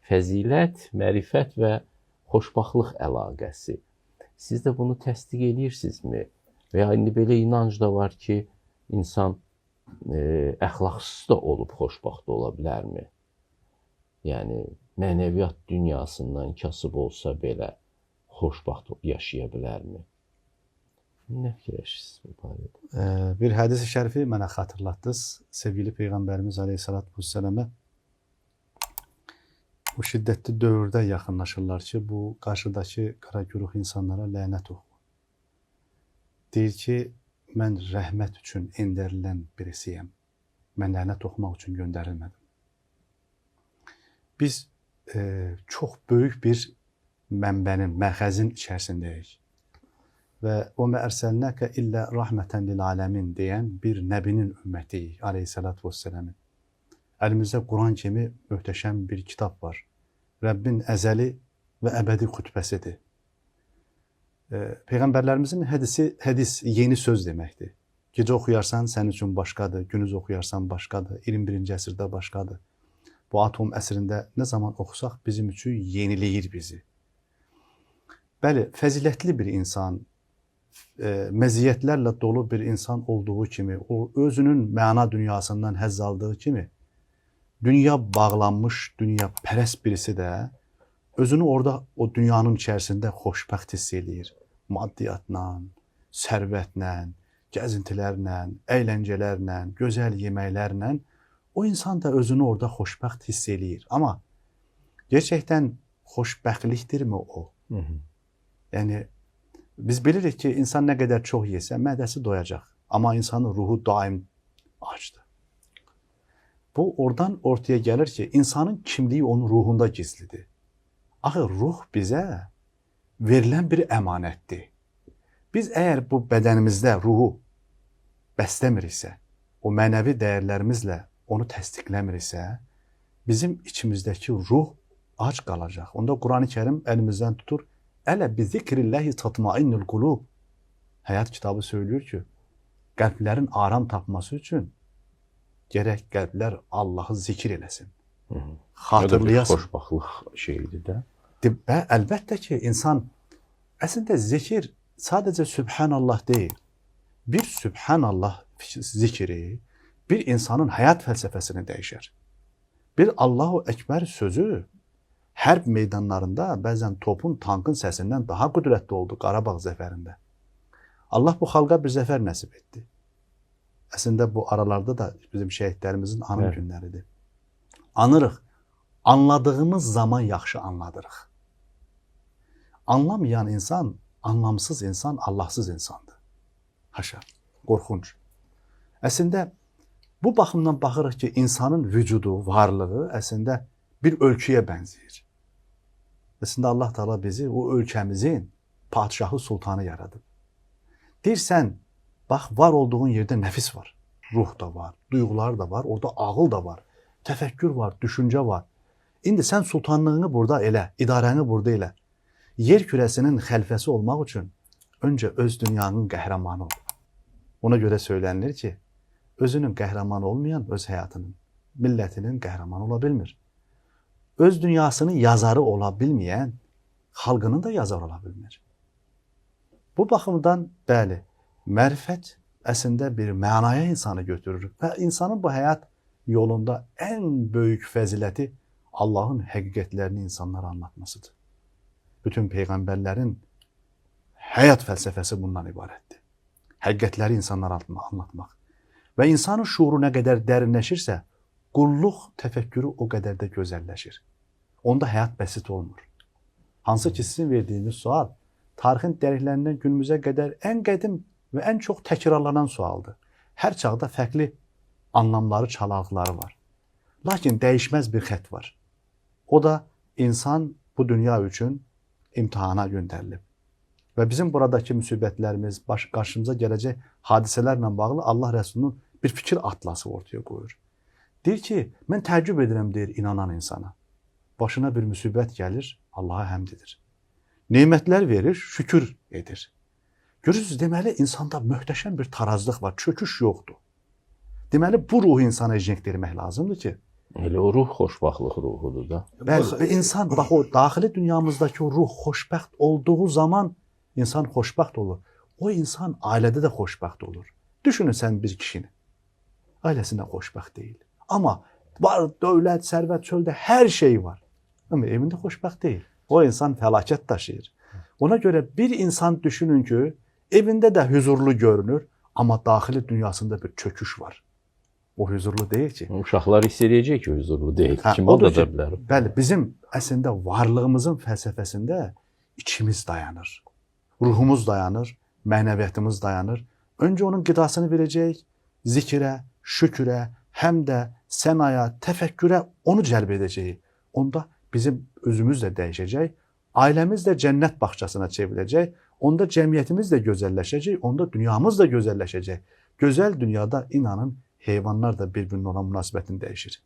Fəzilət, mərifət və xoşbaxtlıq əlaqəsi. Siz də bunu təsdiq edirsinizmi? Və ya indi belə inanc da var ki, insan əxlaqsız da olub xoşbaxt ola bilərmi? Yəni, mənəviyyat dünyasından kasıb olsa belə xoşbaxt yaşaya bilərmi? Nə fikirləşirsiniz bu barədə? Bir hədis-i şərifi mənə xatırlatdınız. Sevgili Peyğəmbərimiz Aleyhisselatü Vesselam'a bu şiddətli dövrdə yaxınlaşırlar ki, bu qarşıdakı qara güruh insanlara lənət oxu. Deyir ki, mən rəhmət üçün endərilən birisiyəm. Mən lənət oxumaq üçün göndərilmədim. Biz çox böyük bir mənbənin, məxəzin içərisindəyik. Və o məərsəlnəkə illə rəhmətən lil aləmin deyən bir nəbinin ümmətiyik, Aleyhisselatü Vesselam'ın. Əlimizdə Quran kimi möhtəşəm bir kitab var. Rəbbin əzəli və əbədi xütbəsidir. Peyğəmbərlərimizin hədis yeni söz deməkdir. Gecə oxuyarsan sənin üçün başqadır, gündüz oxuyarsan başqadır, 21-ci əsrdə başqadır. Bu atom əsrində nə zaman oxusaq bizim üçün yeniləyir bizi. Bəli, fəzilətli bir insan, məziyyətlərlə dolu bir insan olduğu kimi, o özünün məna dünyasından həzz aldığı kimi, dünya bağlanmış, dünya pərəst birisi də özünü orada o dünyanın içərisində xoşbəxt hiss eləyir. Maddiyyatla, sərvətlə, gəzintilərlə, əyləncələrlə, gözəl yeməklərlə o insan da özünü orada xoşbəxt hiss eləyir. Amma gerçəkdən xoşbəxtlikdirmi o? Yəni, biz bilirik ki, insan nə qədər çox yesə, mədəsi doyacaq. Amma insanın ruhu daim açdır. Bu, oradan ortaya gəlir ki, insanın kimliyi onun ruhunda gizlidir. Axı, ruh bizə verilən bir əmanətdir. Biz əgər bu bədənimizdə ruhu bəsləmiriksə, o mənəvi dəyərlərimizlə onu təsdiqləmiriksə, bizim içimizdəki ruh ac qalacaq. Onda Quran-ı Kərim əlimizdən tutur, Ələ bi zikrilləhi tatmainnul qulub. Həyat kitabı söylüyor ki, qəlblərin aram tapması üçün gərək qəlblər Allah'ı zikir eləsin. Xatırlayasın. Xoşbaxtlıq şeyidir də. Əlbəttə ki, insan əslində zikir sadəcə Sübhanallah deyil. Bir Sübhanallah zikri bir insanın həyat fəlsəfəsini dəyişər. Bir Allahu Ekber sözü hərb meydanlarında bəzən topun, tankın səsindən daha qüdrətli oldu Qarabağ zəfərində. Allah bu xalqa bir zəfər nəsib etdi. Əslində bu aralarda da bizim şəhidlərimizin anım günləridir. Anırıq. Anladığımız zaman yaxşı anladırıq. Anlamayan insan, anlamsız insan, Allahsız insandır. Haşa, qorxunc. Əslində bu baxımdan baxırıq ki, insanın vücudu, varlığı əslində bir ölküyə bənzəyir. Əslində Allah Teala bizi o ölkəmizin padişahı, sultanı yaradıb. Deyirsən, bax, var olduğun yerdə nəfis var. Ruh da var, duyğular da var, orada ağıl da var, təfəkkür var, düşüncə var. İndi sən sultanlığını burada elə, idarəni burada elə. Yer kürəsinin xəlfəsi olmaq üçün öncə öz dünyanın qəhrəmanı ol. Ona görə söylənilir ki, özünün qəhrəmanı olmayan öz həyatının, millətinin qəhrəmanı ola bilmir. Öz dünyasının yazarı ola bilməyən, xalqının da yazarı ola bilmir. Bu baxımdan, bəli, mərifət əslində bir mənaya insanı götürür və insanın bu həyat yolunda ən böyük fəziləti Allahın həqiqətlərini insanlara anlatmasıdır. Bütün peyğəmbərlərin həyat fəlsəfəsi bundan ibarətdir. Həqiqətləri insanlara anlatmaq. Və insanın şuuru nə qədər dərinləşirsə, qulluq təfəkkürü o qədər də gözəlləşir. Onda həyat bəsit olmur. Hansı ki, sizin verdiyiniz sual, tarixin dəriklərindən günümüzə qədər ən qədim və ən çox təkrarlanan sualdır. Hər çağda fərqli anlamları, çalarlıqları var. Lakin dəyişməz bir xətt var. O da insan bu dünya üçün imtihana göndərilib. Və bizim buradakı müsibətlərimiz, qarşımıza gələcək hadisələrlə bağlı Allah Rəsulunun bir fikir atlası ortaya qoyur. Deyir ki, mən təəccüb edirəm, deyir, inanan insana. Başına bir müsibət gəlir, Allaha həmd edir. Nemətlər verir, şükür edir. Görürsünüz, deməli, insanda möhtəşəm bir tarazlıq var, çöküş yoxdur. Deməli, bu ruhu insana ejnek vermək lazımdır ki, Elə o ruh xoşbəxtlik ruhudur da. Bəli, və insan bax o daxili dünyamızdakı o ruh xoşbəxt olduğu zaman insan xoşbəxt olur. O insan ailədə də xoşbəxt olur. Düşünün sən bir kişini. Ailəsində xoşbəxt deyil. Amma var dövlət, sərvət, çöldə hər şey var. Amma evində xoşbəxt deyil. O insan fəlakət daşıyır. Ona görə bir insan düşünün ki, evində də huzurlu görünür, amma daxili dünyasında bir çöküş var. O huzurlu deyil ki. Uşaqlar hiss edəcək ki, huzurlu deyil. Kim odur oda da ki, bilər. Bəli, bizim əslində varlığımızın fəlsəfəsində içimiz dayanır. Ruhumuz dayanır, mənəviyyatımız dayanır. Öncə onun qidasını verəcək, zikrə, şükrə, həm də sənaya, təfəkkürə onu cəlb edəcək. Onda bizim özümüz də dəyişəcək, ailəmiz də cənnət bağçasına çevriləcək, onda cəmiyyətimiz də gözəlləşəcək, onda dünyamız da gözəlləşəcək. Gözəl dünyada inanın heyvanlar da bir-birinin ona münasibətini dəyişir.